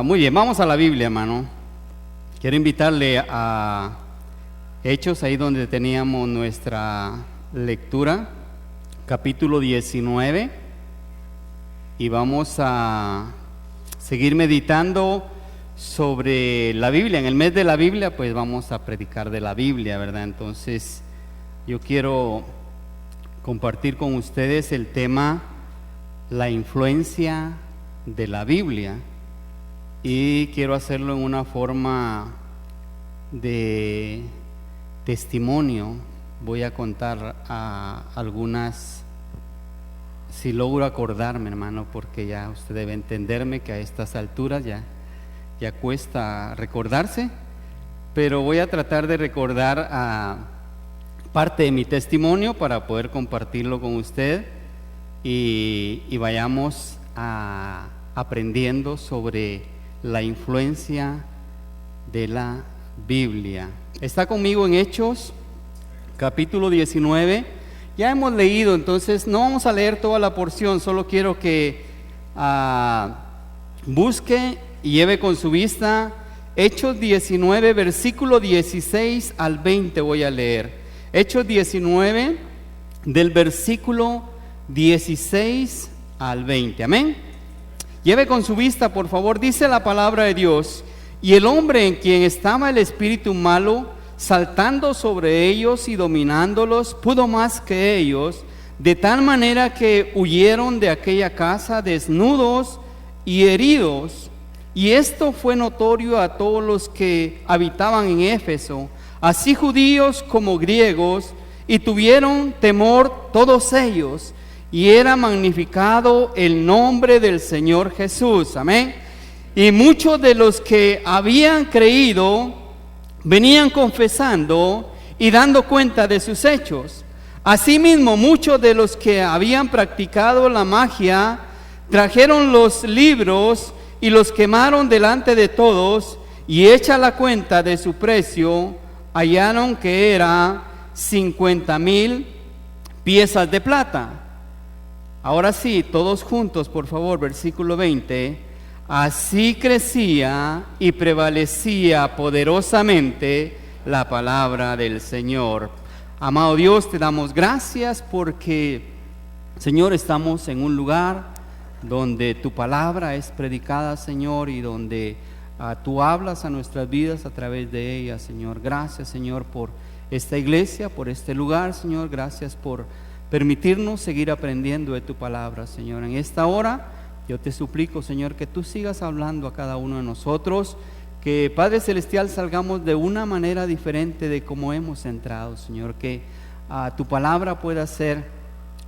Muy bien, vamos a la Biblia, hermano. Quiero invitarle a Hechos, ahí donde teníamos nuestra lectura, capítulo 19, y vamos a seguir meditando sobre la Biblia. En el mes de la Biblia, pues vamos a predicar de la Biblia, ¿verdad? Entonces, yo quiero compartir con ustedes el tema, la influencia de la Biblia, y quiero hacerlo en una forma de testimonio. Voy a contar algunas, si logro acordarme, hermano, porque ya usted debe entenderme que a estas alturas ya cuesta recordarse, pero voy a tratar de recordar parte de mi testimonio para poder compartirlo con usted y vayamos aprendiendo sobre la influencia de la Biblia. Está conmigo en Hechos, capítulo 19. Ya hemos leído, entonces no vamos a leer toda la porción, solo quiero que busque y lleve con su vista Hechos 19, versículo 16 al 20 voy a leer. Hechos 19, del versículo 16 al 20, amén. Lleve con su vista, por favor. Dice la palabra de Dios: y el hombre en quien estaba el espíritu malo, saltando sobre ellos y dominándolos, pudo más que ellos, de tal manera que huyeron de aquella casa desnudos y heridos. Y esto fue notorio a todos los que habitaban en Éfeso, así judíos como griegos, y tuvieron temor todos ellos, y era magnificado el nombre del Señor Jesús, amén. Y muchos de los que habían creído venían confesando y dando cuenta de sus hechos. Asimismo, muchos de los que habían practicado la magia trajeron los libros y los quemaron delante de todos, y hecha la cuenta de su precio, hallaron que era 50,000 piezas de plata. Ahora sí, todos juntos, por favor, versículo 20. Así crecía y prevalecía poderosamente la palabra del Señor. Amado Dios, te damos gracias porque, Señor, estamos en un lugar donde tu palabra es predicada, Señor, y donde tú hablas a nuestras vidas a través de ella, Señor. Gracias, Señor, por esta iglesia, por este lugar, Señor. Gracias por permitirnos seguir aprendiendo de tu palabra, Señor. En esta hora yo te suplico, Señor, que tú sigas hablando a cada uno de nosotros, que, Padre Celestial, salgamos de una manera diferente de como hemos entrado, Señor, que tu palabra pueda ser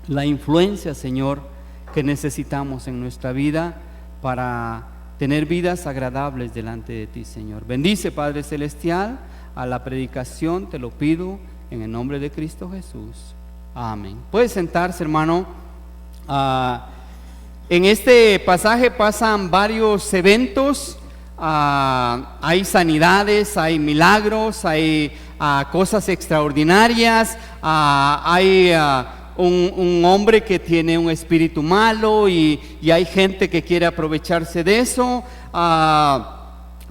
la influencia, Señor, que necesitamos en nuestra vida para tener vidas agradables delante de ti, Señor. Bendice, Padre Celestial, a la predicación, te lo pido en el nombre de Cristo Jesús. Amén. Puede sentarse, hermano. En este pasaje pasan varios eventos. Hay sanidades, hay milagros, hay cosas extraordinarias. Hay un hombre que tiene un espíritu malo y hay gente que quiere aprovecharse de eso.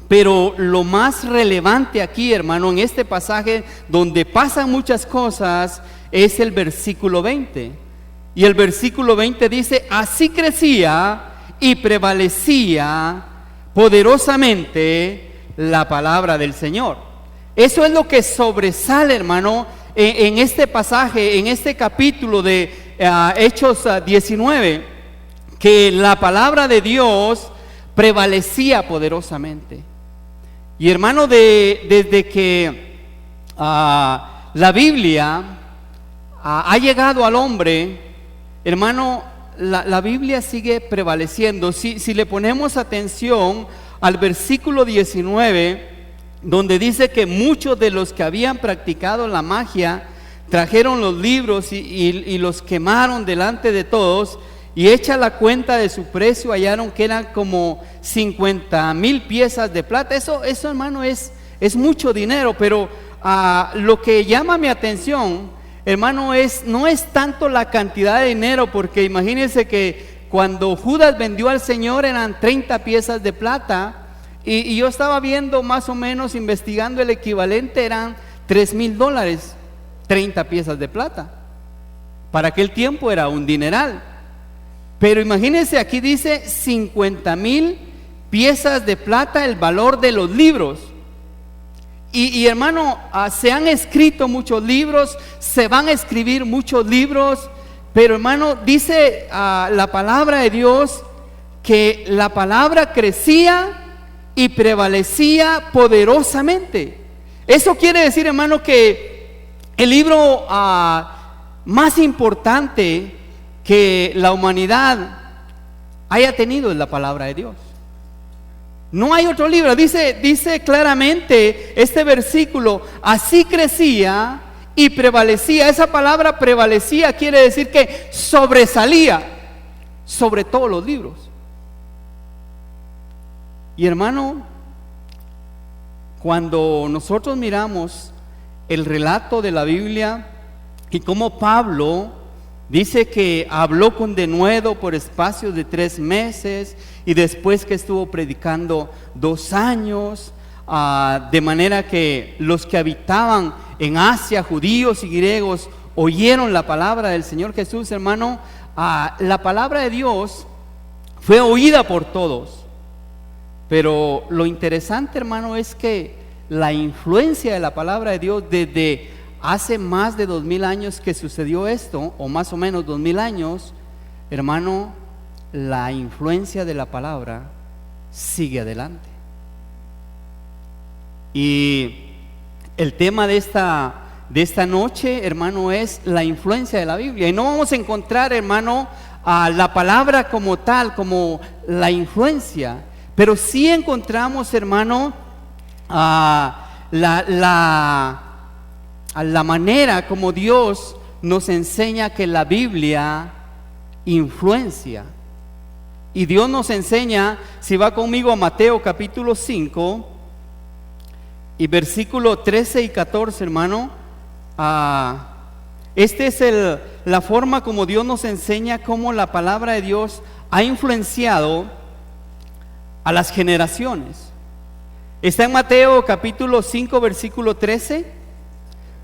Pero lo más relevante aquí, hermano, en este pasaje donde pasan muchas cosas, es el versículo 20. Y el versículo 20 dice: así crecía y prevalecía poderosamente la palabra del Señor. Eso es lo que sobresale, hermano, en este pasaje, en este capítulo de Hechos 19, que la palabra de Dios prevalecía poderosamente. Y, hermano, desde que la Biblia ha llegado al hombre, hermano, la Biblia sigue prevaleciendo. Si le ponemos atención al versículo 19, donde dice que muchos de los que habían practicado la magia trajeron los libros y los quemaron delante de todos, y hecha la cuenta de su precio, hallaron que eran como 50,000 piezas de plata. Eso, hermano, es mucho dinero, pero lo que llama mi atención, hermano, no es tanto la cantidad de dinero, porque imagínense que cuando Judas vendió al Señor eran 30 piezas de plata, y yo estaba viendo más o menos, investigando, el equivalente eran $3,000, 30 piezas de plata. Para aquel tiempo era un dineral. Pero imagínense, aquí dice 50,000 piezas de plata el valor de los libros. Y hermano, se han escrito muchos libros, se van a escribir muchos libros, pero hermano, dice la palabra de Dios que la palabra crecía y prevalecía poderosamente. Eso quiere decir, hermano, que el libro más importante que la humanidad haya tenido es la palabra de Dios. No hay otro libro. Dice claramente este versículo: así crecía y prevalecía. Esa palabra prevalecía quiere decir que sobresalía sobre todos los libros. Y hermano, cuando nosotros miramos el relato de la Biblia y cómo Pablo dice que habló con denuedo por espacio de 3 meses, y después que estuvo predicando 2 años, de manera que los que habitaban en Asia, judíos y griegos, oyeron la palabra del Señor Jesús, hermano, la palabra de Dios fue oída por todos. Pero lo interesante, hermano, es que la influencia de la palabra de Dios desde hace más de 2000 años que sucedió esto, o más o menos 2000 años, hermano, la influencia de la palabra sigue adelante. Y el tema de esta noche, hermano, es la influencia de la Biblia. Y no vamos a encontrar, hermano, la palabra como tal, como la influencia, pero sí encontramos, hermano, la manera como Dios nos enseña que la Biblia influencia. Y Dios nos enseña, si va conmigo a Mateo capítulo 5 y versículo 13 y 14, hermano, este es la forma como Dios nos enseña cómo la palabra de Dios ha influenciado a las generaciones. Está en Mateo capítulo 5 versículo 13.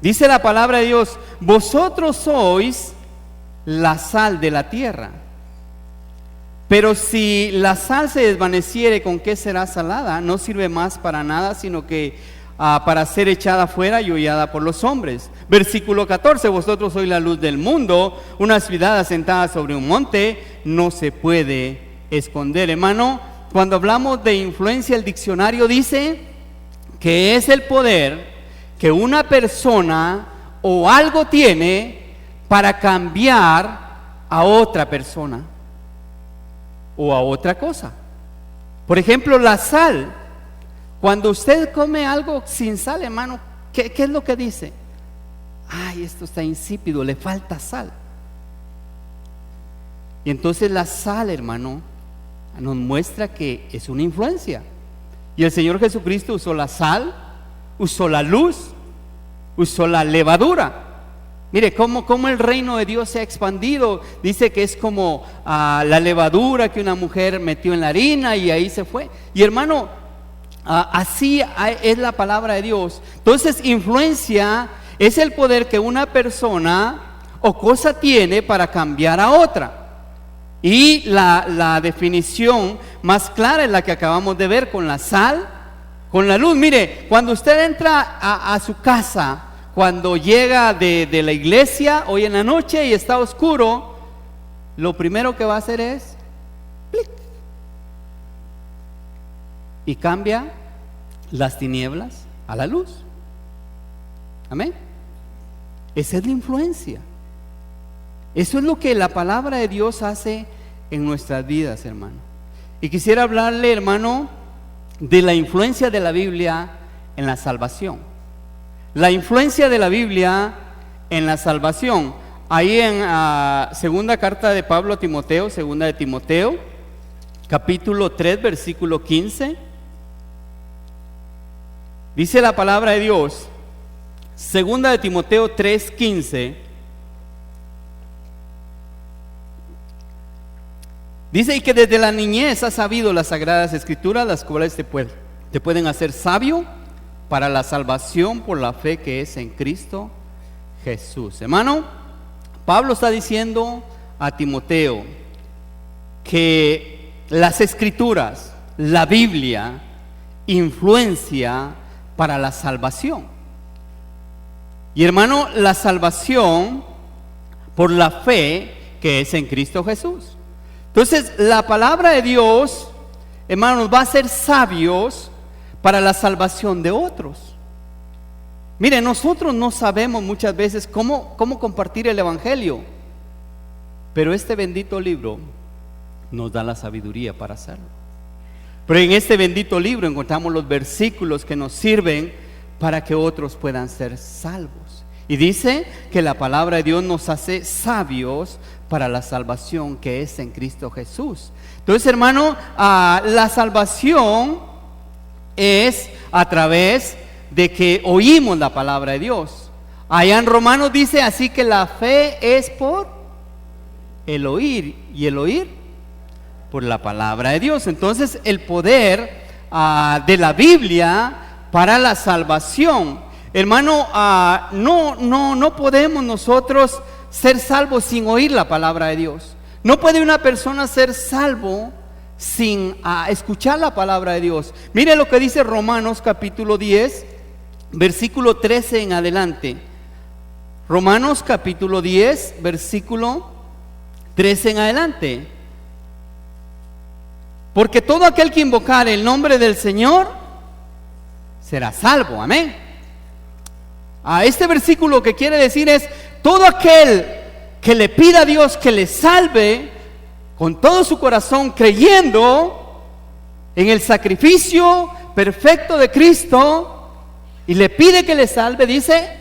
Dice la palabra de Dios: vosotros sois la sal de la tierra, pero si la sal se desvaneciere, ¿con qué será salada? No sirve más para nada, sino que para ser echada fuera y hollada por los hombres. Versículo 14: vosotros sois la luz del mundo. Una ciudad asentada sobre un monte no se puede esconder. Hermano, cuando hablamos de influencia, el diccionario dice que es el poder que una persona o algo tiene para cambiar a otra persona o a otra cosa. Por ejemplo, la sal. Cuando usted come algo sin sal, hermano, ¿qué es lo que dice? Ay, esto está insípido, le falta sal. Y entonces la sal, hermano, nos muestra que es una influencia. Y el Señor Jesucristo usó la sal, usó la luz, usó la levadura. Mire cómo el reino de Dios se ha expandido. Dice que es como la levadura que una mujer metió en la harina y ahí se fue. Y hermano, así es la palabra de Dios. Entonces, influencia es el poder que una persona o cosa tiene para cambiar a otra. Y la definición más clara es la que acabamos de ver con la sal, con la luz. Mire, cuando usted entra a su casa, cuando llega de la iglesia hoy en la noche y está oscuro, lo primero que va a hacer es ¡plic! Y cambia las tinieblas a la luz. Amén. Esa es la influencia. Eso es lo que la palabra de Dios hace en nuestras vidas, hermano. Y quisiera hablarle, hermano, de la influencia de la Biblia en la salvación. La influencia de la Biblia en la salvación. Ahí en segunda carta de Pablo a Timoteo, segunda de Timoteo, capítulo 3, versículo 15. Dice la palabra de Dios, segunda de Timoteo 3, 15. Dice, y que desde la niñez has sabido las sagradas escrituras, las cuales te pueden hacer sabio para la salvación por la fe que es en Cristo Jesús. Hermano, Pablo está diciendo a Timoteo que las escrituras, la Biblia, influencia para la salvación. Y hermano, la salvación por la fe que es en Cristo Jesús. Entonces, la palabra de Dios, hermano, nos va a hacer sabios para la salvación de otros. Mire, nosotros no sabemos muchas veces cómo compartir el evangelio, pero este bendito libro nos da la sabiduría para hacerlo. Pero en este bendito libro encontramos los versículos que nos sirven para que otros puedan ser salvos. Y dice que la palabra de Dios nos hace sabios para la salvación que es en Cristo Jesús. Entonces, hermano, la salvación es a través de que oímos la palabra de Dios. Allá en Romanos dice, así que la fe es por el oír, y el oír por la palabra de Dios. Entonces, el poder de la Biblia para la salvación. Hermano, no podemos nosotros ser salvos sin oír la palabra de Dios. No puede una persona ser salvo sin escuchar la palabra de Dios. Mire lo que dice Romanos capítulo 10, versículo 13 en adelante. Romanos capítulo 10, versículo 13 en adelante. Porque todo aquel que invocare el nombre del Señor será salvo. Amén. Este versículo lo que quiere decir es: todo aquel que le pida a Dios que le salve con todo su corazón, creyendo en el sacrificio perfecto de Cristo, y le pide que le salve, dice,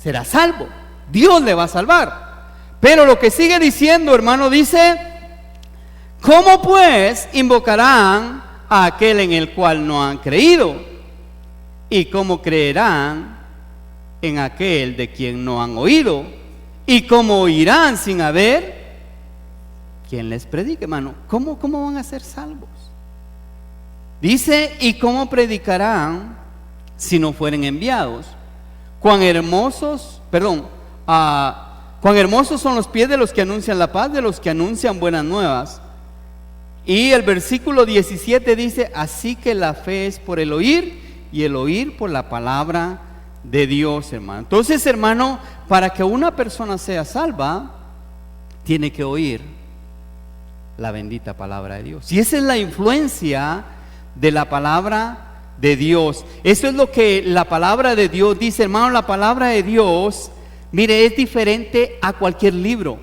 será salvo. Dios le va a salvar. Pero lo que sigue diciendo, hermano, dice: ¿cómo pues invocarán a aquel en el cual no han creído? ¿Y cómo creerán en aquel de quien no han oído? ¿Y cómo oirán sin haber quien les predique? Hermano, ¿cómo van a ser salvos? Dice: ¿y cómo predicarán si no fueren enviados? Cuán hermosos son los pies de los que anuncian la paz, de los que anuncian buenas nuevas. Y el versículo 17 dice: así que la fe es por el oír, y el oír por la palabra de Dios, hermano. Entonces, hermano, para que una persona sea salva, tiene que oír la bendita palabra de Dios. Y esa es la influencia de la palabra de Dios. Eso es lo que la palabra de Dios dice, hermano. La palabra de Dios, mire, es diferente a cualquier libro,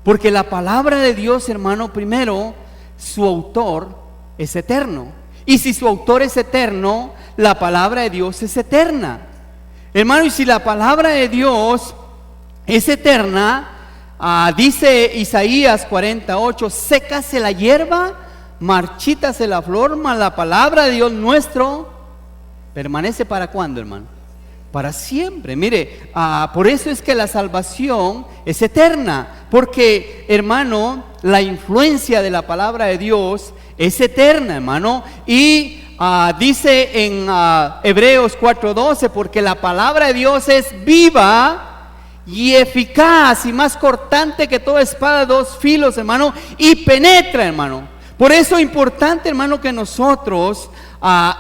porque la palabra de Dios, hermano, primero, su autor es eterno. Y si su autor es eterno, la palabra de Dios es eterna, hermano. Y si la palabra de Dios es eterna, dice Isaías 48: sécase la hierba, marchítase la flor, mas la palabra de Dios nuestro permanece ¿para cuándo, hermano? Para siempre. Mire, por eso es que la salvación es eterna, porque, hermano, la influencia de la palabra de Dios es eterna, hermano. Y dice en Hebreos 4:12: porque la palabra de Dios es viva y eficaz y más cortante que toda espada de dos filos, hermano, y penetra, hermano. Por eso es importante, hermano, que nosotros,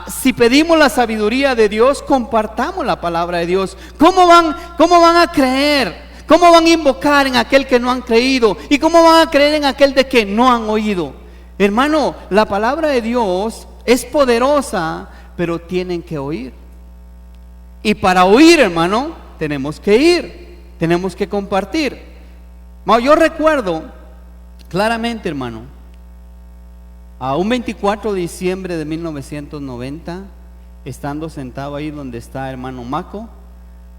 si pedimos la sabiduría de Dios, compartamos la palabra de Dios. ¿Cómo van a creer? ¿Cómo van a invocar en aquel que no han creído? ¿Y cómo van a creer en aquel de que no han oído? Hermano, la palabra de Dios es poderosa, pero tienen que oír. Y para oír, hermano, tenemos que ir, tenemos que compartir. Yo recuerdo claramente, hermano, un 24 de diciembre de 1990, estando sentado ahí donde está hermano Maco,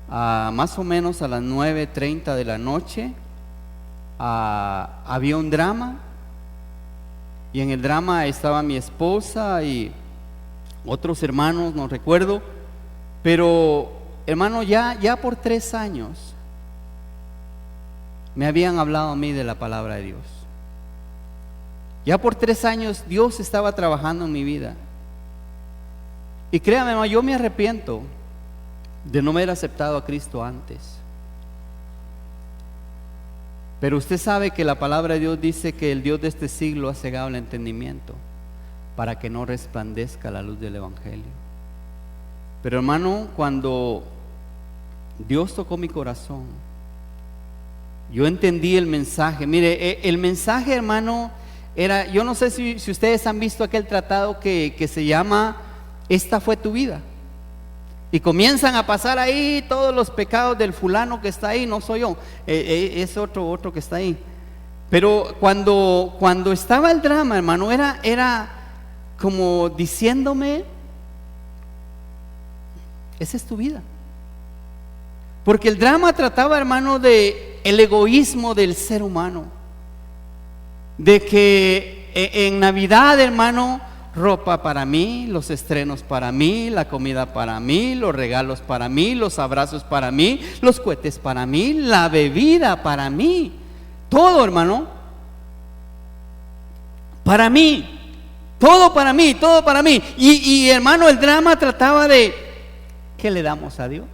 más o menos a las 9:30 de la noche, había un drama. Y en el drama estaba mi esposa y otros hermanos, no recuerdo. Pero, hermano, ya por 3 años me habían hablado a mí de la palabra de Dios. Ya por 3 años Dios estaba trabajando en mi vida. Y créame, hermano, yo me arrepiento de no haber aceptado a Cristo antes. Pero usted sabe que la palabra de Dios dice que el Dios de este siglo ha cegado el entendimiento para que no resplandezca la luz del Evangelio. Pero hermano, cuando Dios tocó mi corazón, yo entendí el mensaje. Mire, el mensaje, hermano, era, yo no sé si ustedes han visto aquel tratado que se llama Esta fue tu vida. Y comienzan a pasar ahí todos los pecados del fulano que está ahí, no soy yo, es otro que está ahí. Pero cuando estaba el drama, hermano, era como diciéndome, esa es tu vida. Porque el drama trataba, hermano, de el egoísmo del ser humano. De que en Navidad, hermano, ropa para mí, los estrenos para mí, la comida para mí, los regalos para mí, los abrazos para mí, los cohetes para mí, la bebida para mí, todo, hermano, para mí, todo para mí, todo para mí. Y hermano, el drama trataba de ¿qué le damos a Dios?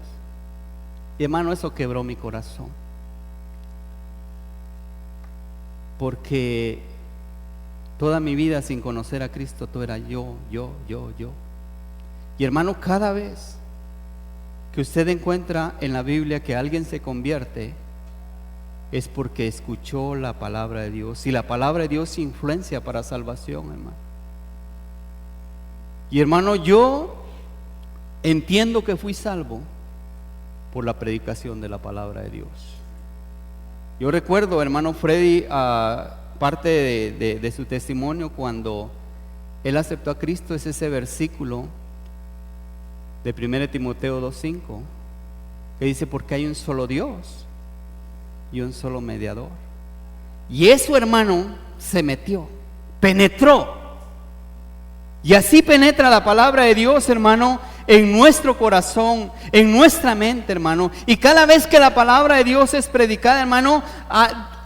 Y hermano, eso quebró mi corazón, porque toda mi vida sin conocer a Cristo, todo era yo. Y hermano, cada vez que usted encuentra en la Biblia que alguien se convierte, es porque escuchó la palabra de Dios. Y la palabra de Dios influencia para salvación, hermano. Y hermano, yo entiendo que fui salvo por la predicación de la palabra de Dios. Yo recuerdo, hermano Freddy, parte de su testimonio cuando él aceptó a Cristo, es ese versículo de 1 Timoteo 2:5 que dice: porque hay un solo Dios y un solo mediador. Y eso, hermano, se metió, penetró. Y así penetra la palabra de Dios, hermano, en nuestro corazón, en nuestra mente, hermano. Y cada vez que la palabra de Dios es predicada, hermano,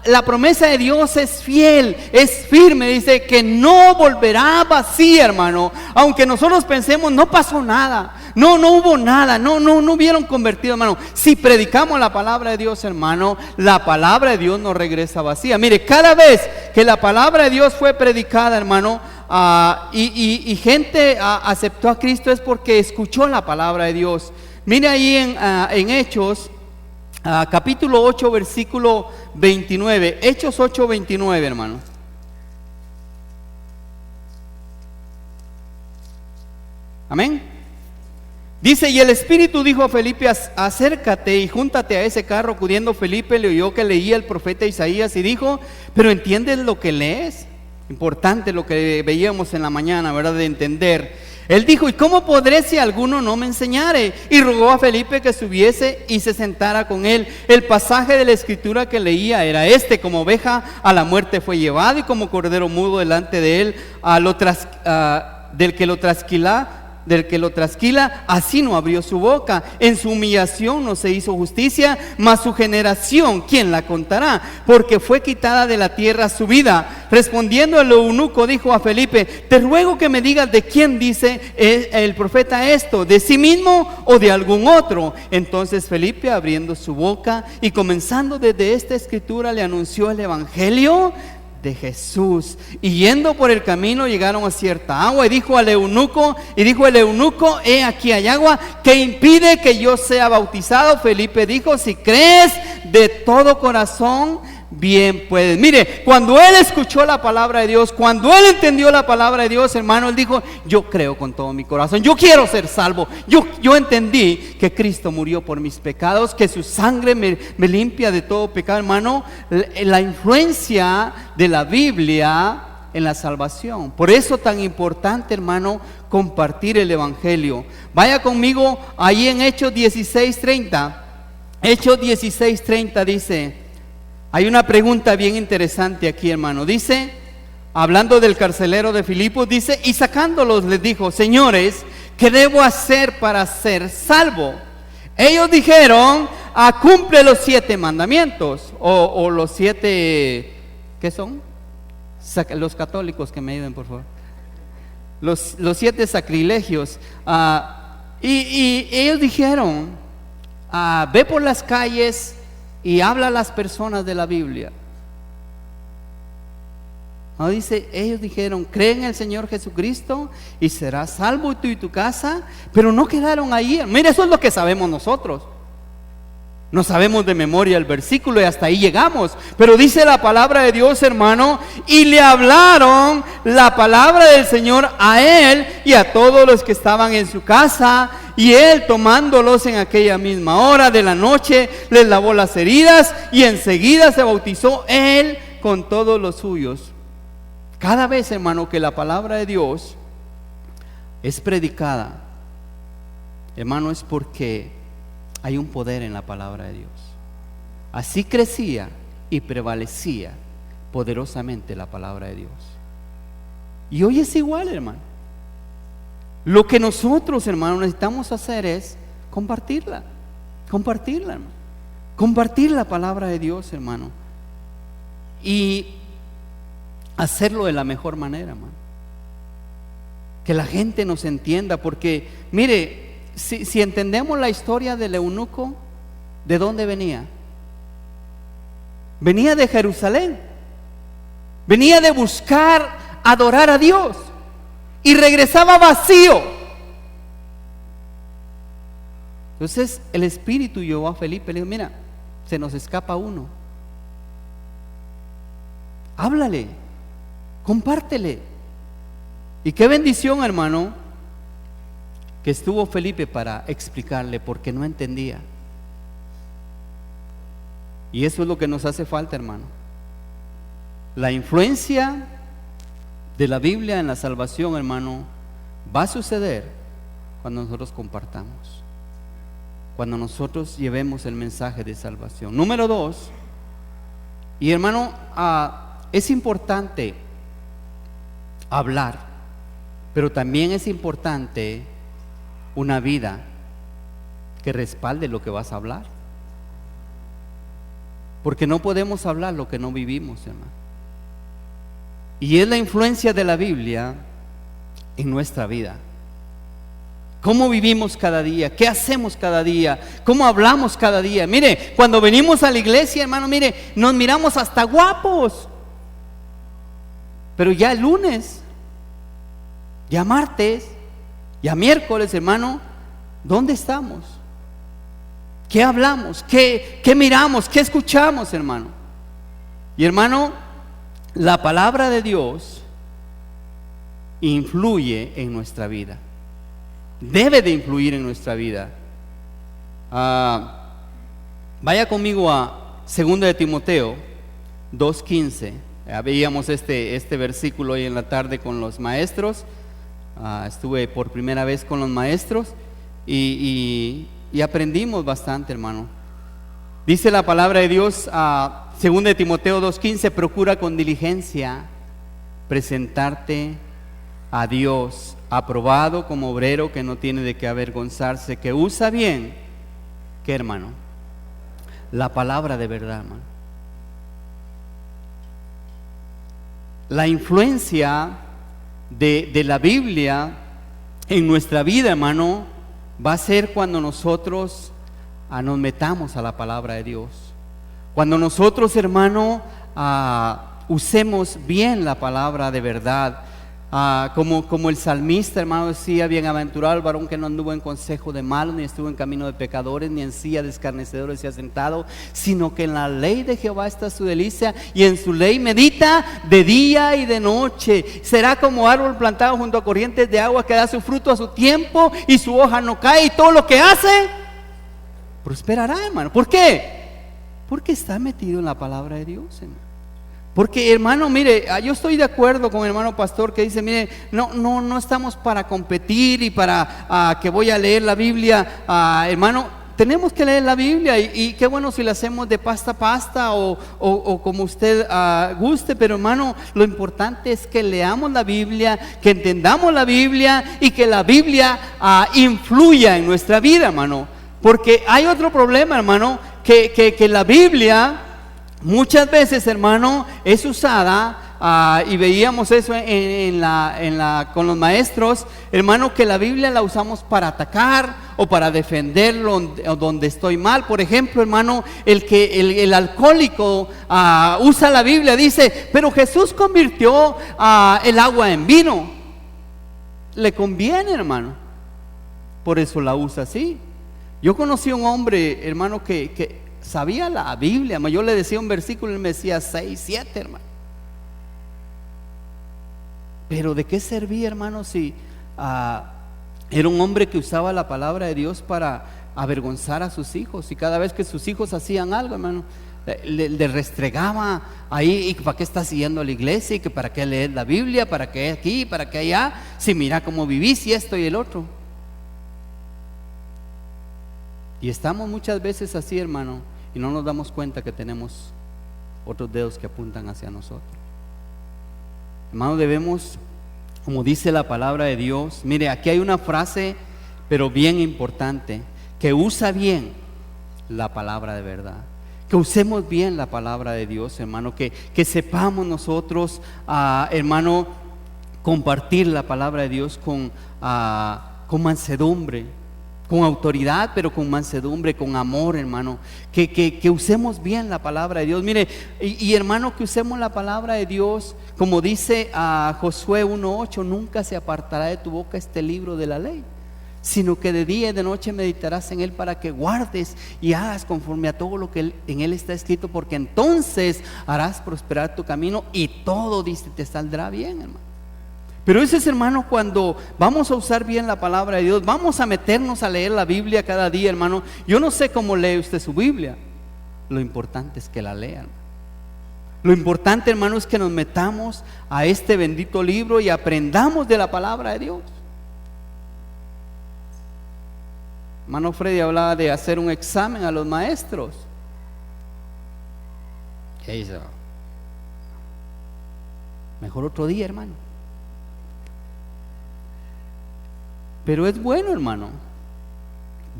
la promesa de Dios es fiel, es firme. Dice que no volverá vacía, hermano. Aunque nosotros pensemos, no pasó nada, no hubo nada, no hubieron convertido, hermano. Si predicamos la palabra de Dios, hermano, la palabra de Dios no regresa vacía. Mire, cada vez que la palabra de Dios fue predicada, hermano, y gente aceptó a Cristo, es porque escuchó la palabra de Dios. Mire ahí en Hechos, capítulo 8, versículo 29. Hechos 8, 29, hermano. Amén. Dice: y el Espíritu dijo a Felipe: acércate y júntate a ese carro. Acudiendo Felipe, le oyó que leía el profeta Isaías y dijo: pero ¿entiendes lo que lees? Importante lo que veíamos en la mañana, ¿verdad? De entender. Él dijo: ¿y cómo podré si alguno no me enseñare? Y rogó a Felipe que subiese y se sentara con él. El pasaje de la escritura que leía era este: como oveja a la muerte fue llevado, y como cordero mudo delante de él del que lo trasquila, así no abrió su boca. En su humillación no se hizo justicia, mas su generación, ¿quién la contará? Porque fue quitada de la tierra su vida. Respondiendo el eunuco, dijo a Felipe: te ruego que me digas de quién dice el profeta esto, de sí mismo o de algún otro. Entonces Felipe, abriendo su boca y comenzando desde esta escritura, le anunció el evangelio de Jesús. Y yendo por el camino llegaron a cierta agua, y dijo el eunuco, he aquí hay agua, ¿qué impide que yo sea bautizado? Felipe dijo: si crees de todo corazón, bien puedes. Mire, cuando él escuchó la palabra de Dios, cuando él entendió la palabra de Dios, hermano, él dijo: yo creo con todo mi corazón, yo quiero ser salvo. Yo entendí que Cristo murió por mis pecados, que su sangre me limpia de todo pecado, hermano. La influencia de la Biblia en la salvación. Por eso tan importante, hermano, compartir el evangelio. Vaya conmigo ahí en Hechos 16:30. Hechos 16:30 dice, hay una pregunta bien interesante aquí, hermano. Dice, hablando del carcelero de Filipos, dice: y sacándolos les dijo: señores, ¿qué debo hacer para ser salvo? Ellos dijeron: cumple los 7 mandamientos, o los 7, ¿qué son? Los católicos que me ayuden, por favor. Los 7 sacrilegios. Y ellos dijeron, ve por las calles y habla a las personas de la Biblia. No, dice, ellos dijeron, cree en el Señor Jesucristo y serás salvo tú y tu casa. Pero no quedaron ahí. Mira, eso es lo que sabemos nosotros. No sabemos de memoria el versículo y hasta ahí llegamos. Pero dice la palabra de Dios, hermano, y le hablaron la palabra del Señor a él y a todos los que estaban en su casa. Y él, tomándolos en aquella misma hora de la noche, les lavó las heridas y enseguida se bautizó él con todos los suyos. Cada vez, hermano, que la palabra de Dios es predicada, hermano, es porque hay un poder en la palabra de Dios. Así crecía y prevalecía poderosamente la palabra de Dios. Y hoy es igual, hermano. Lo que nosotros, hermano, necesitamos hacer es compartirla, hermano. Compartir la palabra de Dios, hermano. Y hacerlo de la mejor manera, hermano. Que la gente nos entienda, porque, mire, si entendemos la historia del eunuco, ¿de dónde venía? Venía de Jerusalén. Venía de buscar adorar a Dios y regresaba vacío. Entonces el Espíritu llevó a Felipe, le dijo, mira, se nos escapa uno. Háblale, compártele. Y qué bendición, hermano, que estuvo Felipe para explicarle, porque no entendía. Y eso es lo que nos hace falta, hermano. La influencia de la Biblia en la salvación, hermano, va a suceder cuando nosotros compartamos, cuando nosotros llevemos el mensaje de salvación. Número 2, y hermano, es importante hablar, pero también es importante una vida que respalde lo que vas a hablar, porque no podemos hablar lo que no vivimos, hermano. Y es la influencia de la Biblia en nuestra vida. ¿Cómo vivimos cada día? ¿Qué hacemos cada día? ¿Cómo hablamos cada día? Mire, cuando venimos a la iglesia, hermano, mire, nos miramos hasta guapos, pero ya el lunes, ya martes, ya miércoles, hermano, ¿dónde estamos? ¿Qué hablamos? ¿Qué miramos? ¿Qué escuchamos, hermano? Y hermano, la palabra de Dios influye en nuestra vida. Debe de influir en nuestra vida. Vaya conmigo a 2 de Timoteo 2:15. Veíamos este versículo hoy en la tarde con los maestros. Estuve por primera vez con los maestros y aprendimos bastante, hermano. Dice la palabra de Dios, 2 de Timoteo 2:15, procura con diligencia presentarte a Dios aprobado como obrero que no tiene de qué avergonzarse, que usa bien, ¿qué, hermano? La palabra de verdad, hermano. La influencia de la Biblia en nuestra vida, hermano, va a ser cuando nosotros nos metamos a la palabra de Dios. Cuando nosotros, hermano, usemos bien la palabra de verdad. Como el salmista, hermano, decía, bienaventurado el varón que no anduvo en consejo de malos, ni estuvo en camino de pecadores, ni en silla de escarnecedores se ha sentado, sino que en la ley de Jehová está su delicia, y en su ley medita de día y de noche. Será como árbol plantado junto a corrientes de agua, que da su fruto a su tiempo y su hoja no cae, y todo lo que hace prosperará, hermano. ¿Por qué? Porque está metido en la palabra de Dios, hermano. Porque, hermano, mire, yo estoy de acuerdo con el hermano pastor que dice, mire, no estamos para competir y para que voy a leer la Biblia, hermano. Tenemos que leer la Biblia y qué bueno si la hacemos de pasta a pasta o como usted guste, pero, hermano, lo importante es que leamos la Biblia, que entendamos la Biblia y que la Biblia influya en nuestra vida, hermano. Porque hay otro problema, hermano, que la Biblia muchas veces, hermano, es usada y veíamos eso con los maestros, hermano, que la Biblia la usamos para atacar o para defenderlo donde estoy mal. Por ejemplo, hermano, el alcohólico usa la Biblia, dice, pero Jesús convirtió el agua en vino. Le conviene, hermano, por eso la usa así. Yo conocí a un hombre, hermano, que sabía la Biblia, yo le decía un versículo y él me decía 6, 7, hermano. Pero ¿de qué servía, hermano, si era un hombre que usaba la palabra de Dios para avergonzar a sus hijos? Y cada vez que sus hijos hacían algo, hermano, le restregaba ahí, ¿y para qué estás siguiendo a la iglesia? ¿Y que para qué lees la Biblia? ¿Para qué aquí? ¿Para qué allá? Si mira cómo vivís y esto y el otro. Y estamos muchas veces así, hermano, y no nos damos cuenta que tenemos otros dedos que apuntan hacia nosotros. Hermano, debemos, como dice la palabra de Dios, mire, aquí hay una frase, pero bien importante, que usa bien la palabra de verdad. Que usemos bien la palabra de Dios, hermano, que sepamos nosotros, hermano, compartir la palabra de Dios con mansedumbre, con autoridad, pero con mansedumbre, con amor, hermano, que usemos bien la palabra de Dios. Mire, y hermano, que usemos la palabra de Dios, como dice Josué 1:8, nunca se apartará de tu boca este libro de la ley, sino que de día y de noche meditarás en él, para que guardes y hagas conforme a todo lo que en él está escrito, porque entonces harás prosperar tu camino y todo, dice, te saldrá bien, hermano. Pero eso es, hermano, cuando vamos a usar bien la palabra de Dios, vamos a meternos a leer la Biblia cada día, hermano. Yo no sé cómo lee usted su Biblia, lo importante es que la lean. Lo importante, hermano, es que nos metamos a este bendito libro y aprendamos de la palabra de Dios. Hermano Freddy hablaba de hacer un examen a los maestros. ¿Qué hizo? Mejor otro día, hermano. Pero es bueno, hermano.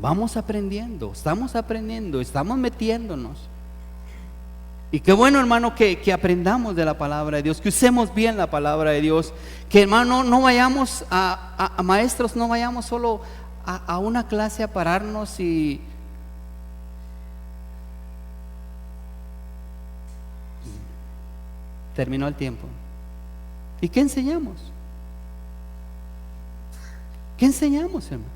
Vamos aprendiendo, estamos metiéndonos. Y qué bueno, hermano, que aprendamos de la palabra de Dios, que usemos bien la palabra de Dios. Que, hermano, no vayamos a maestros, no vayamos solo a una clase a pararnos y terminó el tiempo. ¿Y qué enseñamos? ¿Qué enseñamos, hermano?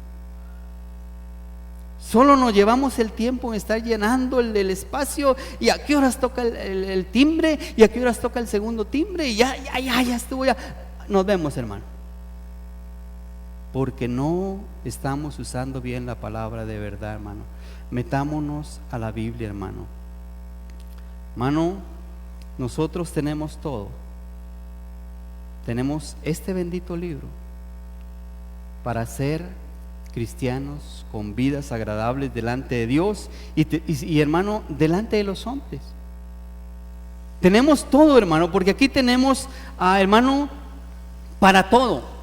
Solo nos llevamos el tiempo en estar llenando el espacio, y a qué horas toca el timbre, y a qué horas toca el segundo timbre, y ya estuvo, ya. Nos vemos, hermano. Porque no estamos usando bien la palabra de verdad, hermano. Metámonos a la Biblia, hermano. Hermano, nosotros tenemos todo. Tenemos este bendito libro para ser cristianos con vidas agradables delante de Dios y hermano, delante de los hombres. Tenemos todo, hermano, porque aquí tenemos, hermano, para todo.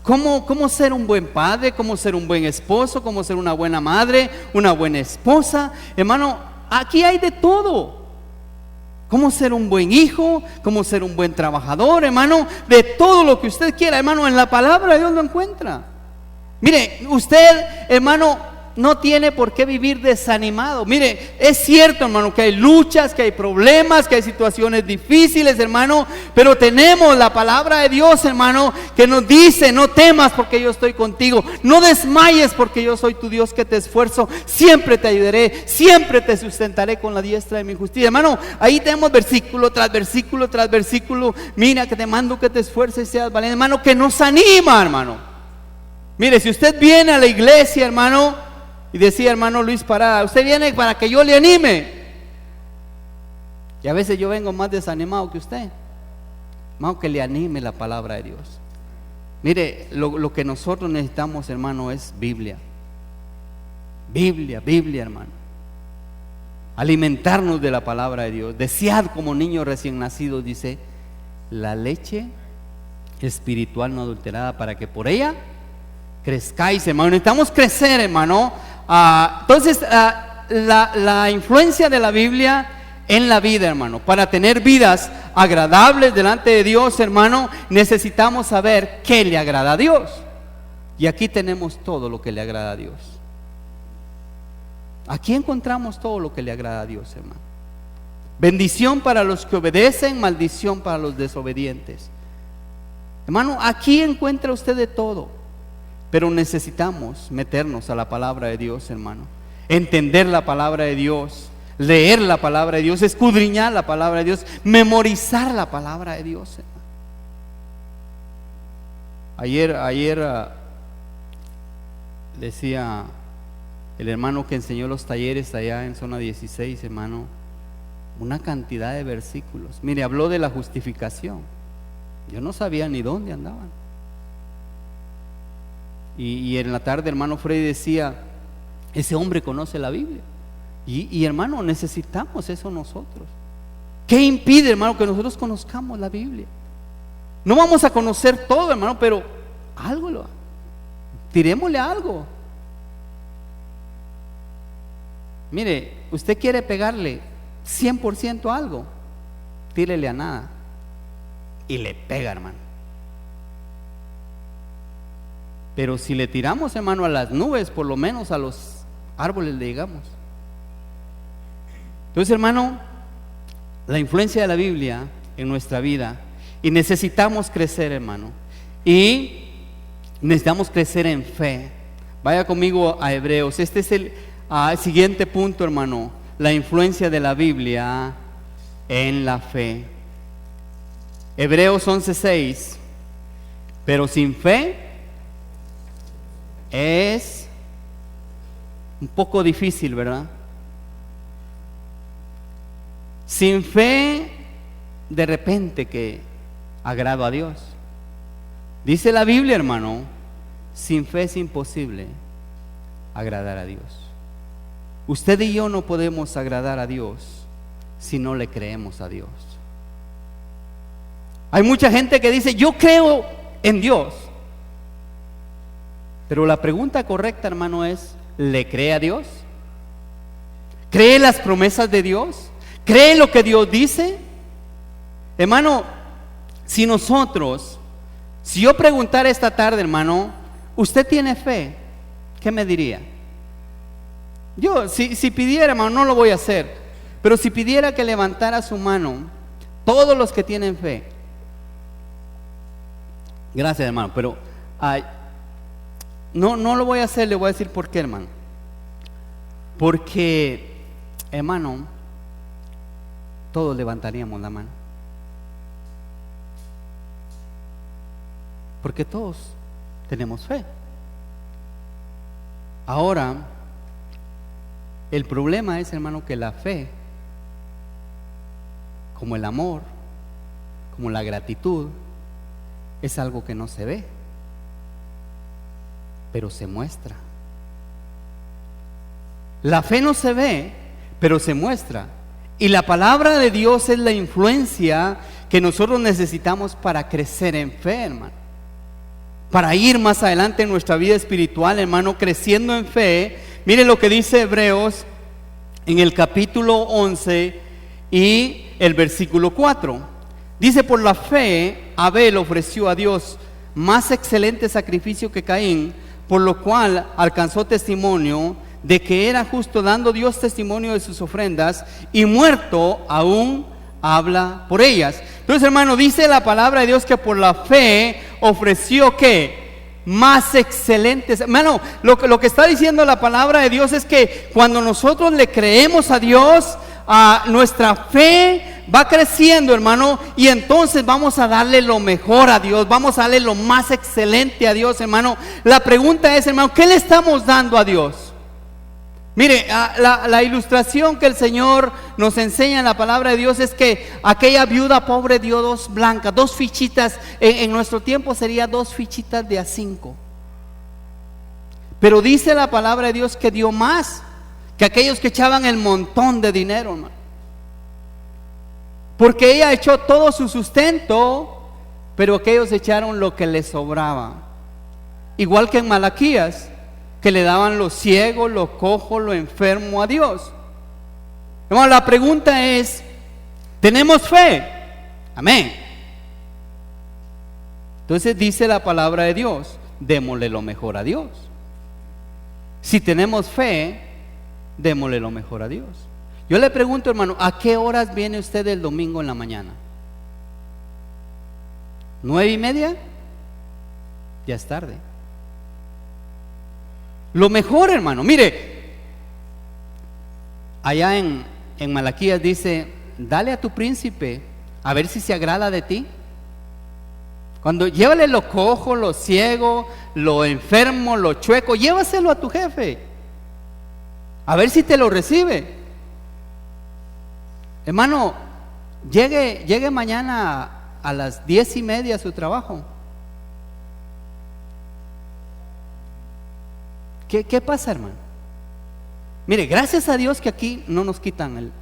¿Cómo ser un buen padre? ¿Cómo ser un buen esposo? ¿Cómo ser una buena madre? ¿Una buena esposa? Hermano, aquí hay de todo. ¿Cómo ser un buen hijo? ¿Cómo ser un buen trabajador, hermano? De todo lo que usted quiera, hermano, en la palabra de Dios lo encuentra. Mire, usted, hermano, no tiene por qué vivir desanimado. Mire, es cierto, hermano, que hay luchas, que hay problemas, que hay situaciones difíciles, hermano, pero tenemos la palabra de Dios, hermano, que nos dice: no temas porque yo estoy contigo, no desmayes porque yo soy tu Dios que te esfuerzo, siempre te ayudaré, siempre te sustentaré con la diestra de mi justicia. Hermano, ahí tenemos versículo tras versículo tras versículo. Mira, que te mando que te esfuerces y seas valiente, hermano, que nos anima, hermano. Mire, si usted viene a la iglesia, hermano, y decía hermano Luis Parada, usted viene para que yo le anime, y a veces yo vengo más desanimado que usted, hermano, que le anime la palabra de Dios. Mire, lo que nosotros necesitamos, hermano, es Biblia, hermano. Alimentarnos de la palabra de Dios. Desead como niños recién nacidos, dice, la leche espiritual no adulterada, para que por ella crezcáis, hermano. Necesitamos crecer, hermano. Entonces, la influencia de la Biblia en la vida, hermano, para tener vidas agradables delante de Dios, hermano, necesitamos saber qué le agrada a Dios. Y aquí tenemos todo lo que le agrada a Dios. Aquí encontramos todo lo que le agrada a Dios, hermano. Bendición para los que obedecen, maldición para los desobedientes. Hermano, aquí encuentra usted de todo. Pero necesitamos meternos a la palabra de Dios, hermano. Entender la palabra de Dios, leer la palabra de Dios, escudriñar la palabra de Dios, memorizar la palabra de Dios, hermano. Ayer decía el hermano que enseñó los talleres allá en zona 16, hermano, una cantidad de versículos. Mire, habló de la justificación. Yo no sabía ni dónde andaban. Y en la tarde, hermano Freddy decía, ese hombre conoce la Biblia. Y hermano, necesitamos eso nosotros. ¿Qué impide, hermano, que nosotros conozcamos la Biblia? No vamos a conocer todo, hermano, pero algo, tirémosle algo. Mire, usted quiere pegarle 100% a algo, tírele a nada y le pega, hermano. Pero si le tiramos, hermano, a las nubes, por lo menos a los árboles le llegamos. Entonces, hermano, la influencia de la Biblia en nuestra vida, y necesitamos crecer, hermano, y necesitamos crecer en fe. Vaya conmigo a Hebreos. Este es el siguiente punto, hermano, la influencia de la Biblia en la fe. Hebreos 11:6. Pero sin fe es un poco difícil, ¿verdad? Sin fe, de repente que agrado a Dios. Dice la Biblia, hermano, sin fe es imposible agradar a Dios. Usted y yo no podemos agradar a Dios si no le creemos a Dios. Hay mucha gente que dice, yo creo en Dios. Pero la pregunta correcta, hermano, es, ¿le cree a Dios? ¿Cree las promesas de Dios? ¿Cree lo que Dios dice? Hermano, si yo preguntara esta tarde, hermano, ¿usted tiene fe? ¿Qué me diría? Yo, si pidiera, hermano, no lo voy a hacer, pero si pidiera que levantara su mano, todos los que tienen fe. Gracias, hermano, pero no lo voy a hacer, le voy a decir por qué, hermano. Porque, hermano, todos levantaríamos la mano. Porque todos tenemos fe. Ahora, el problema es, hermano, que la fe, como el amor, como la gratitud, es algo que no se ve, pero se muestra. La fe no se ve, pero se muestra. Y la palabra de Dios es la influencia que nosotros necesitamos para crecer en fe, hermano. Para ir más adelante en nuestra vida espiritual, hermano, creciendo en fe. Mire lo que dice Hebreos en el capítulo 11 y el versículo 4. Dice, por la fe Abel ofreció a Dios más excelente sacrificio que Caín, por lo cual alcanzó testimonio de que era justo, dando Dios testimonio de sus ofrendas, y muerto aún habla por ellas. Entonces, hermano, dice la palabra de Dios que por la fe ofreció ¿qué? Más excelentes. Hermano, lo que está diciendo la palabra de Dios es que cuando nosotros le creemos a Dios, nuestra fe va creciendo, hermano, y entonces vamos a darle lo mejor a Dios, vamos a darle lo más excelente a Dios, hermano. La pregunta es, hermano, ¿qué le estamos dando a Dios? Mire, la ilustración que el Señor nos enseña en la palabra de Dios es que aquella viuda pobre dio 2 blancas, 2 fichitas, en nuestro tiempo sería 2 fichitas de A5. Pero dice la palabra de Dios que dio más que aquellos que echaban el montón de dinero, hermano. Porque ella echó todo su sustento, pero aquellos echaron lo que les sobraba. Igual que en Malaquías, que le daban lo ciego, lo cojo, lo enfermo a Dios. Hermano, la pregunta es, ¿tenemos fe? Amén. Entonces dice la palabra de Dios, démosle lo mejor a Dios. Si tenemos fe, démosle lo mejor a Dios. Yo le pregunto, hermano, ¿a qué horas viene usted el domingo en la mañana? ¿9:30? Ya es tarde. Lo mejor, hermano, mire, allá en Malaquías dice, dale a tu príncipe a ver si se agrada de ti. Cuando llévale lo cojo, lo ciego, lo enfermo, lo chueco, llévaselo a tu jefe, a ver si te lo recibe. Hermano, llegue mañana a las 10:30 a su trabajo. ¿Qué pasa, hermano? Mire, gracias a Dios que aquí no nos quitan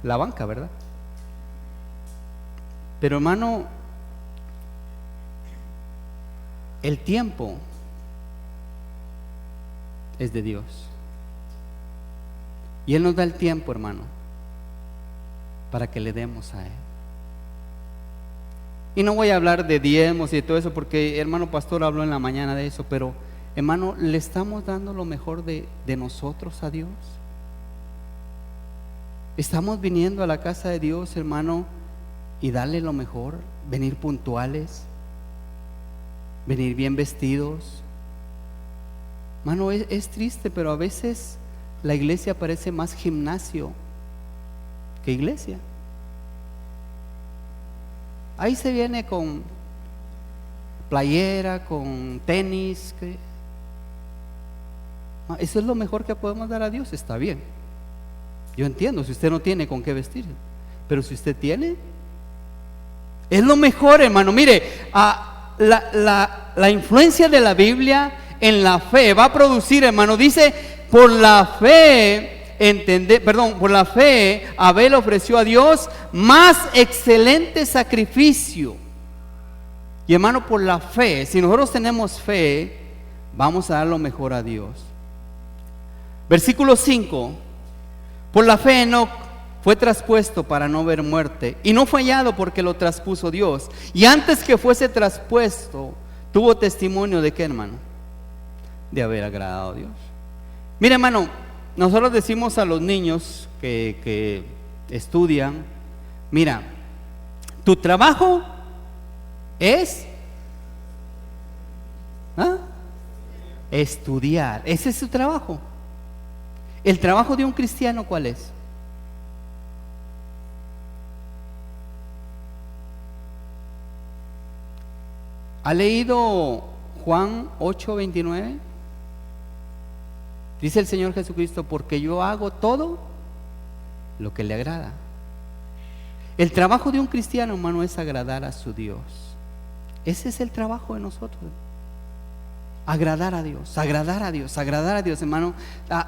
la banca, ¿verdad? Pero, hermano, el tiempo es de Dios. Y Él nos da el tiempo, hermano, para que le demos a Él. Y no voy a hablar de diezmos y de todo eso, porque hermano pastor habló en la mañana de eso, pero hermano, ¿le estamos dando lo mejor de nosotros a Dios? ¿Estamos viniendo a la casa de Dios, hermano, y darle lo mejor? Venir puntuales, venir bien vestidos. Hermano, es triste, pero a veces la iglesia parece más gimnasio que iglesia. Ahí se viene con playera, con tenis. Eso es lo mejor que podemos dar a Dios. Está bien, yo entiendo si usted no tiene con qué vestirse, pero si usted tiene, es lo mejor, hermano. Mire, la influencia de la Biblia en la fe va a producir, hermano, dice, por la fe por la fe Abel ofreció a Dios más excelente sacrificio. Y hermano, por la fe, si nosotros tenemos fe, vamos a dar lo mejor a Dios. Versículo 5: por la fe Enoc fue traspuesto para no ver muerte, y no fue hallado porque lo traspuso Dios. Y antes que fuese traspuesto, tuvo testimonio de qué, hermano, de haber agradado a Dios. Mira, hermano, nosotros decimos a los niños que estudian, mira, tu trabajo es estudiar. Ese es su trabajo. El trabajo de un cristiano, ¿cuál es? ¿Ha leído Juan 8:29? Dice el Señor Jesucristo, porque yo hago todo lo que le agrada. El trabajo de un cristiano, hermano, es agradar a su Dios. Ese es el trabajo de nosotros. Agradar a Dios, agradar a Dios, agradar a Dios, hermano.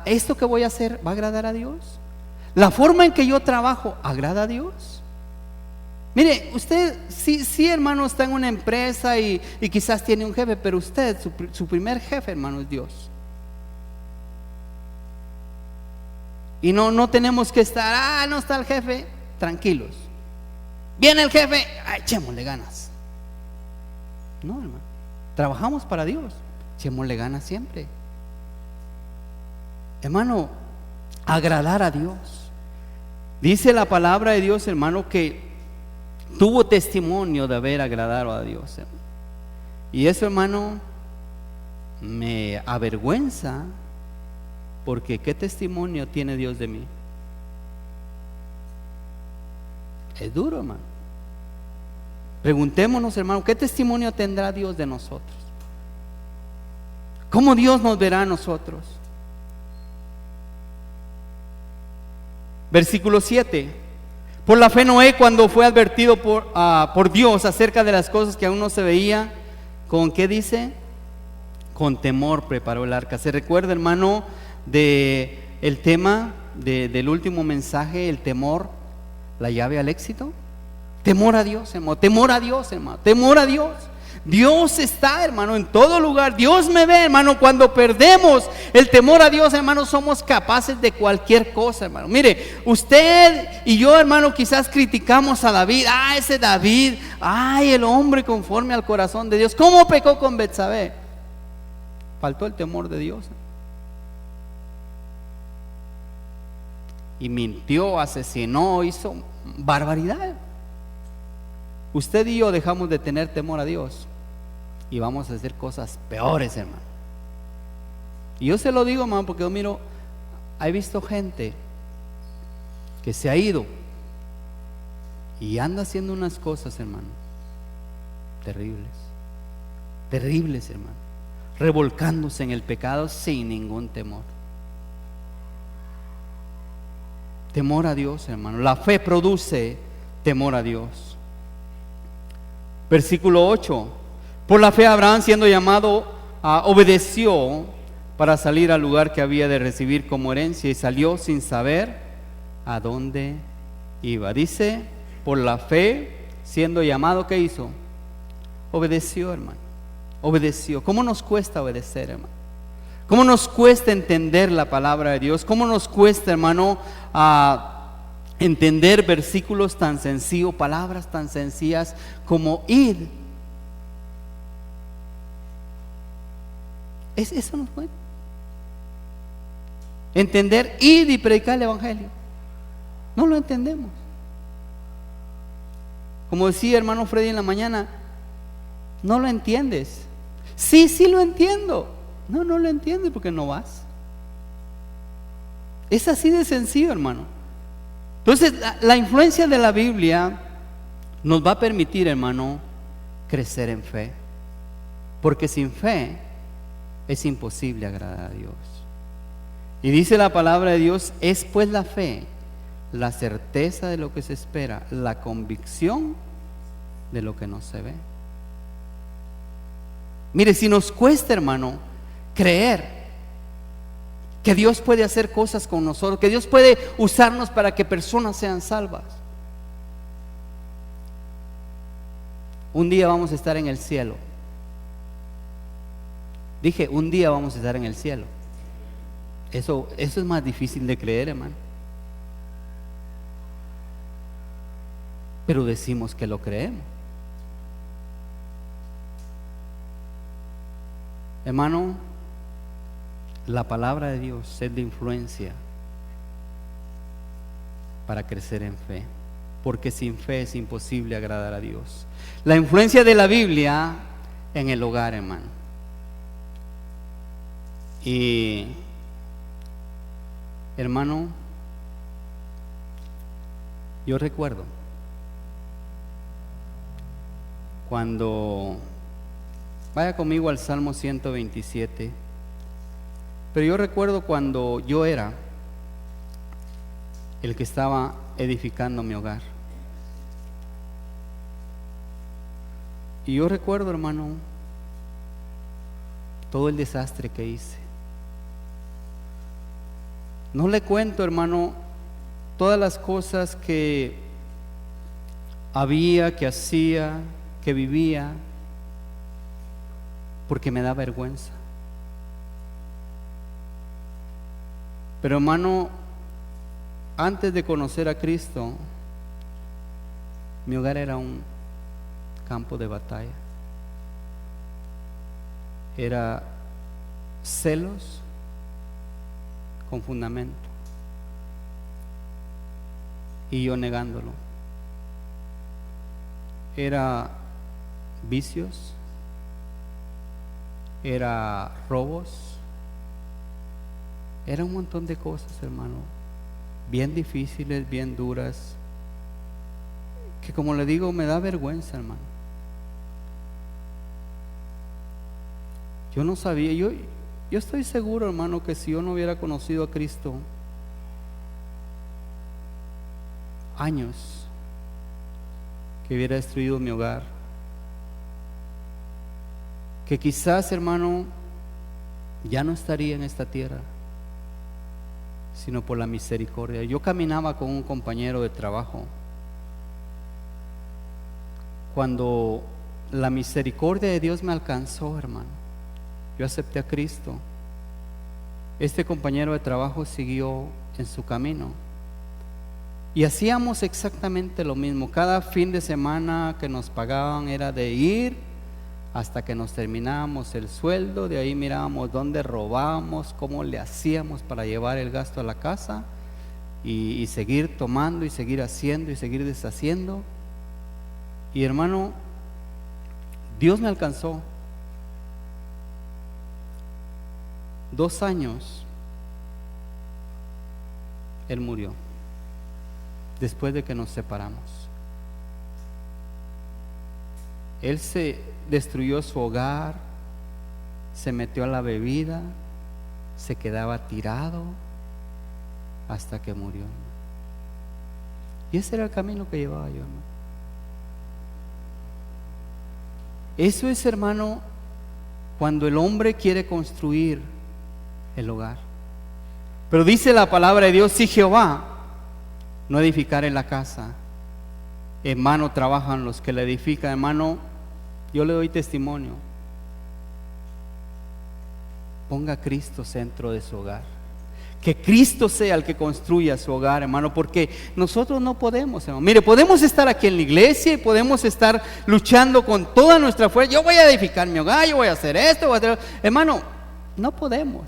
¿Esto que voy a hacer va a agradar a Dios? ¿La forma en que yo trabajo agrada a Dios? Mire, usted sí, hermano, está en una empresa y quizás tiene un jefe, pero usted, su primer jefe, hermano, es Dios. Y no tenemos que estar, no está el jefe, tranquilos. Viene el jefe, echémosle ganas. No, hermano, trabajamos para Dios, echémosle ganas siempre. Hermano, agradar a Dios. Dice la palabra de Dios, hermano, que tuvo testimonio de haber agradado a Dios, hermano. Y eso, hermano, me avergüenza, porque ¿qué testimonio tiene Dios de mí? Es duro, hermano. Preguntémonos, hermano, ¿qué testimonio tendrá Dios de nosotros? ¿Cómo Dios nos verá a nosotros? Versículo 7: por la fe Noé, cuando fue advertido por Dios acerca de las cosas que aún no se veía, ¿con qué dice? Con temor preparó el arca. ¿Se recuerda, hermano, de el tema del último mensaje, el temor, la llave al éxito? Temor a Dios, hermano, temor a Dios, hermano, temor a Dios. Dios está, hermano, en todo lugar. Dios me ve, hermano. Cuando perdemos el temor a Dios, hermano, somos capaces de cualquier cosa, hermano. Mire, usted y yo, hermano, quizás criticamos a David. Ese David, el hombre conforme al corazón de Dios. ¿Cómo pecó con Betsabé? Faltó el temor de Dios. Y mintió, asesinó, hizo barbaridad. Usted y yo dejamos de tener temor a Dios y vamos a hacer cosas peores, hermano. Y yo se lo digo, hermano, porque yo miro, he visto gente que se ha ido y anda haciendo unas cosas, hermano, terribles, terribles, hermano, revolcándose en el pecado sin ningún temor. Temor a Dios, hermano. La fe produce temor a Dios. Versículo 8. Por la fe Abraham, siendo llamado, obedeció para salir al lugar que había de recibir como herencia, y salió sin saber a dónde iba. Dice, por la fe, siendo llamado, ¿qué hizo? Obedeció, hermano. Obedeció. ¿Cómo nos cuesta obedecer, hermano? ¿Cómo nos cuesta entender la palabra de Dios? ¿Cómo nos cuesta, hermano, entender versículos tan sencillos, palabras tan sencillas como id? Eso nos cuesta. Entender, id y predicar el evangelio. No lo entendemos. Como decía hermano Freddy en la mañana, no lo entiendes. Sí lo entiendo. No lo entiendes porque no vas. Es así de sencillo, hermano. Entonces, la influencia de la Biblia nos va a permitir, hermano, crecer en fe. Porque sin fe es imposible agradar a Dios. Y dice la palabra de Dios, es pues la fe, la certeza de lo que se espera, la convicción de lo que no se ve. Mire, si nos cuesta, hermano, creer que Dios puede hacer cosas con nosotros, que Dios puede usarnos para que personas sean salvas. Un día vamos a estar en el cielo. Dije, un día vamos a estar en el cielo. Eso es más difícil de creer, hermano. Pero decimos que lo creemos. Hermano, la palabra de Dios es de influencia para crecer en fe, porque sin fe es imposible agradar a Dios. La influencia de la Biblia en el hogar, hermano. Y hermano, yo recuerdo cuando, vaya conmigo al Salmo 127. Pero yo recuerdo cuando yo era el que estaba edificando mi hogar. Y yo recuerdo, hermano, todo el desastre que hice. No le cuento, hermano, todas las cosas que había, que hacía, que vivía, porque me da vergüenza. Pero hermano, antes de conocer a Cristo, mi hogar era un campo de batalla. Era celos con fundamento y yo negándolo. Era vicios, era robos, era un montón de cosas, hermano, bien difíciles, bien duras, que como le digo, me da vergüenza, hermano. Yo no sabía, yo estoy seguro, hermano, que si yo no hubiera conocido a Cristo, años que hubiera destruido mi hogar, que quizás, hermano, ya no estaría en esta tierra, sino por la misericordia. Yo caminaba con un compañero de trabajo cuando la misericordia de Dios me alcanzó, hermano. Yo acepté a Cristo. Este compañero de trabajo siguió en su camino. Y hacíamos exactamente lo mismo. Cada fin de semana que nos pagaban era de ir hasta que nos terminábamos el sueldo. De ahí mirábamos dónde robábamos, cómo le hacíamos para llevar el gasto a la casa y seguir tomando y seguir haciendo y seguir deshaciendo. Y hermano, Dios me alcanzó. 2 años Él murió después de que nos separamos. Él se destruyó su hogar, se metió a la bebida, se quedaba tirado hasta que murió. Y ese era el camino que llevaba yo, hermano. Eso es, hermano, cuando el hombre quiere construir el hogar. Pero dice la palabra de Dios: si Jehová no edificare la casa, en vano trabajan los que la edifican. Hermano, yo le doy testimonio. Ponga a Cristo centro de su hogar. Que Cristo sea el que construya su hogar, hermano, porque nosotros no podemos, hermano. Mire, podemos estar aquí en la iglesia y podemos estar luchando con toda nuestra fuerza. Yo voy a edificar mi hogar, yo voy a hacer esto, voy a hacer... Hermano, no podemos.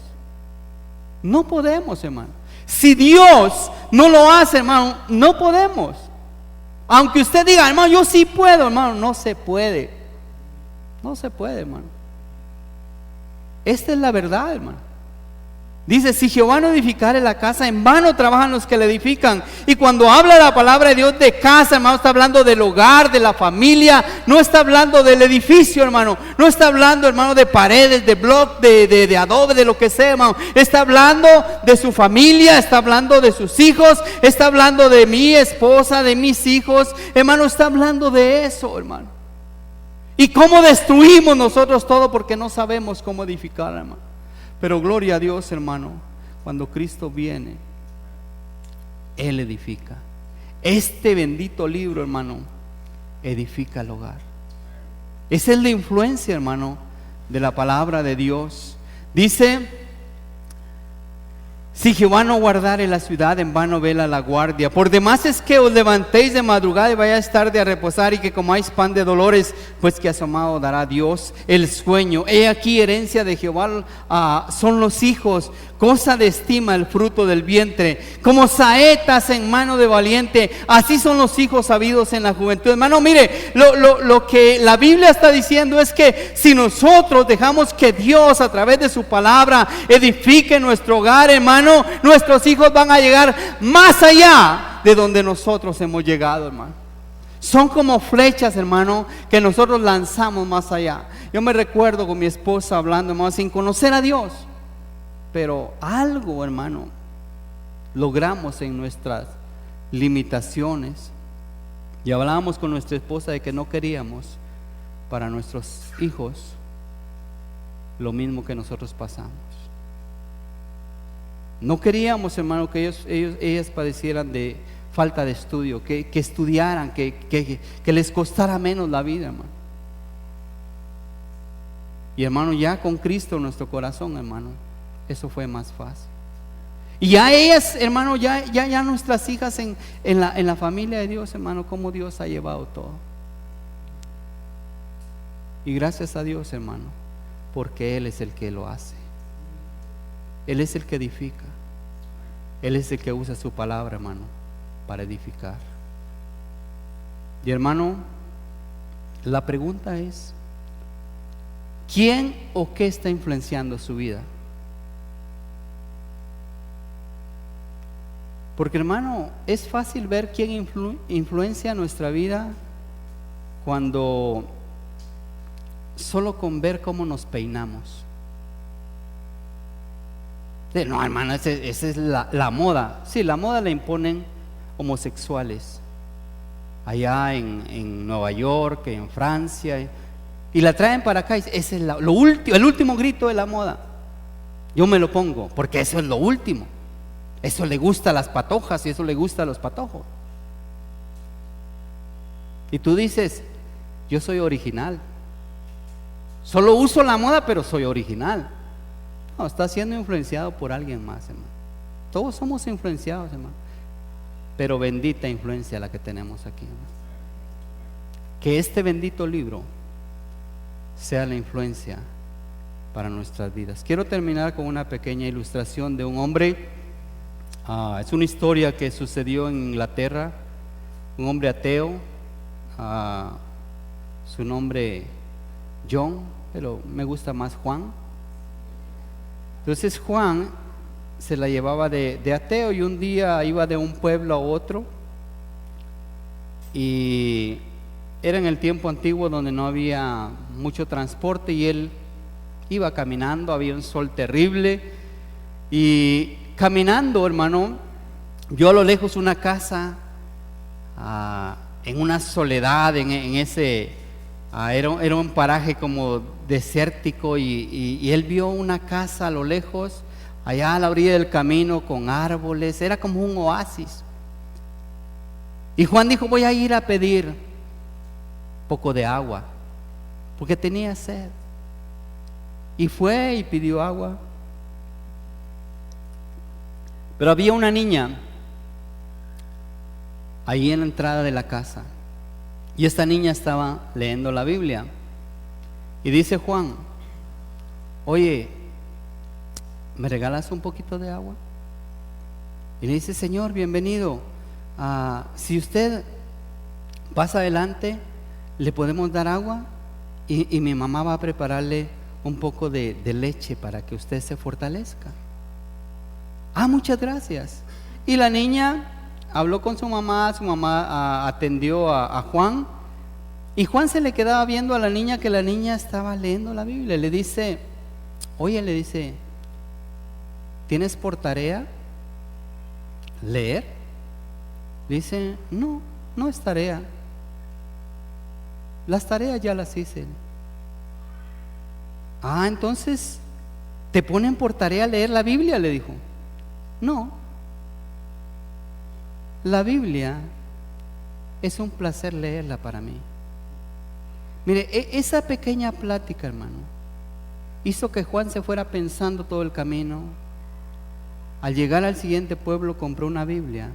No podemos, hermano. Si Dios no lo hace, hermano, no podemos. Aunque usted diga, hermano, yo sí puedo, hermano, no se puede. No se puede, hermano. Esta es la verdad, hermano. Dice: si Jehová no edificare la casa, en vano trabajan los que la edifican. Y cuando habla la palabra de Dios de casa, hermano, está hablando del hogar, de la familia. No está hablando del edificio, hermano. No está hablando, hermano, de paredes, de bloc, de adobe, de lo que sea, hermano. Está hablando de su familia, está hablando de sus hijos, está hablando de mi esposa, de mis hijos. Hermano, está hablando de eso, hermano. Y cómo destruimos nosotros todo porque no sabemos cómo edificar, hermano. Pero gloria a Dios, hermano, cuando Cristo viene, Él edifica. Este bendito libro, hermano, edifica el hogar. Esa es la influencia, hermano, de la palabra de Dios. Dice: si Jehová no guardare la ciudad, en vano vela la guardia. Por demás es que os levantéis de madrugada y vayáis tarde a reposar, y que comáis pan de dolores, pues que asomado dará Dios el sueño. He aquí, herencia de Jehová son los hijos, cosa de estima el fruto del vientre. Como saetas en mano de valiente, así son los hijos sabidos en la juventud. Hermano, mire, lo que la Biblia está diciendo es que si nosotros dejamos que Dios, a través de su palabra, edifique nuestro hogar, hermano, nuestros hijos van a llegar más allá de donde nosotros hemos llegado, hermano. Son como flechas, hermano, que nosotros lanzamos más allá. Yo me recuerdo con mi esposa hablando, hermano, sin conocer a Dios, pero algo, hermano, logramos en nuestras limitaciones. Y hablábamos con nuestra esposa de que no queríamos para nuestros hijos lo mismo que nosotros pasamos. No queríamos, hermano, que ellas padecieran de falta de estudio, que estudiaran, que les costara menos la vida, hermano. Y hermano, ya con Cristo en nuestro corazón, hermano, eso fue más fácil. Y ya ellas, hermano, ya nuestras hijas en la familia de Dios, hermano, cómo Dios ha llevado todo. Y gracias a Dios, hermano, porque Él es el que lo hace. Él es el que edifica. Él es el que usa su palabra, hermano, para edificar. Y hermano, la pregunta es: ¿quién o qué está influenciando su vida? Porque, hermano, es fácil ver quién influencia nuestra vida cuando solo con ver cómo nos peinamos. No, hermano, esa es la moda. Sí, la moda la imponen homosexuales allá en Nueva York, en Francia, y la traen para acá. Ese es el último grito de la moda. Yo me lo pongo porque eso es lo último. Eso le gusta a las patojas y eso le gusta a los patojos. Y tú dices: yo soy original, Solo uso la moda, pero soy original. No, está siendo influenciado por alguien más, hermano. Todos somos influenciados, hermano. Pero bendita influencia la que tenemos aquí, hermano. Que este bendito libro sea la influencia para nuestras vidas. Quiero terminar con una pequeña ilustración de un hombre. Es una historia que sucedió en Inglaterra. Un hombre ateo. Su nombre John, pero me gusta más Juan. Entonces Juan se la llevaba de ateo, y un día iba de un pueblo a otro, y era en el tiempo antiguo donde no había mucho transporte, y él iba caminando, había un sol terrible, y caminando, hermano, vio a lo lejos una casa en una soledad, en ese era un paraje como desértico, y él vio una casa a lo lejos, allá a la orilla del camino, con árboles, era como un oasis. Y Juan dijo: voy a ir a pedir un poco de agua, porque tenía sed. Y fue y pidió agua. Pero había una niña ahí en la entrada de la casa, y esta niña estaba leyendo la Biblia. Y dice Juan: oye, ¿me regalas un poquito de agua? Y le dice: Señor, bienvenido. Si usted pasa adelante, le podemos dar agua, y mi mamá va a prepararle un poco de leche para que usted se fortalezca. Muchas gracias. Y la niña habló con su mamá atendió a Juan, y Juan se le quedaba viendo a la niña, que la niña estaba leyendo la Biblia. Le dice: oye, le dice, ¿tienes por tarea leer? Dice: no, no es tarea. Las tareas ya las hice. Entonces, ¿te ponen por tarea leer la Biblia?, le dijo. No. La Biblia es un placer leerla para mí. Mire, esa pequeña plática, hermano, hizo que Juan se fuera pensando todo el camino. Al llegar al siguiente pueblo, compró una Biblia,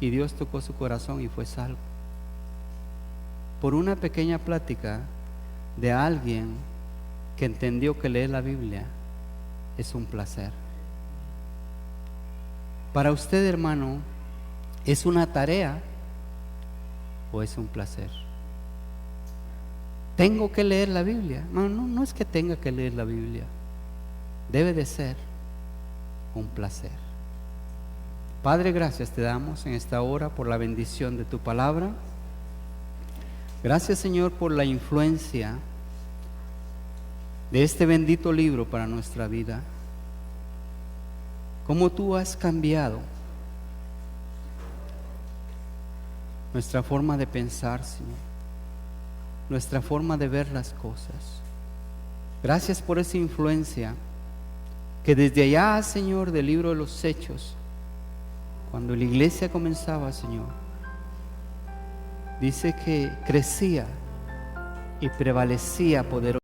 y Dios tocó su corazón y fue salvo. Por una pequeña plática de alguien que entendió que leer la Biblia es un placer. Para usted, hermano, ¿es una tarea o es un placer? ¿Tengo que leer la Biblia? No es que tenga que leer la Biblia. Debe de ser un placer. Padre, gracias te damos en esta hora por la bendición de tu palabra. Gracias, Señor, por la influencia de este bendito libro para nuestra vida. Cómo tú has cambiado nuestra forma de pensar, Señor, nuestra forma de ver las cosas. Gracias por esa influencia que desde allá, Señor, del libro de los Hechos, cuando la iglesia comenzaba, Señor, dice que crecía y prevalecía poderosamente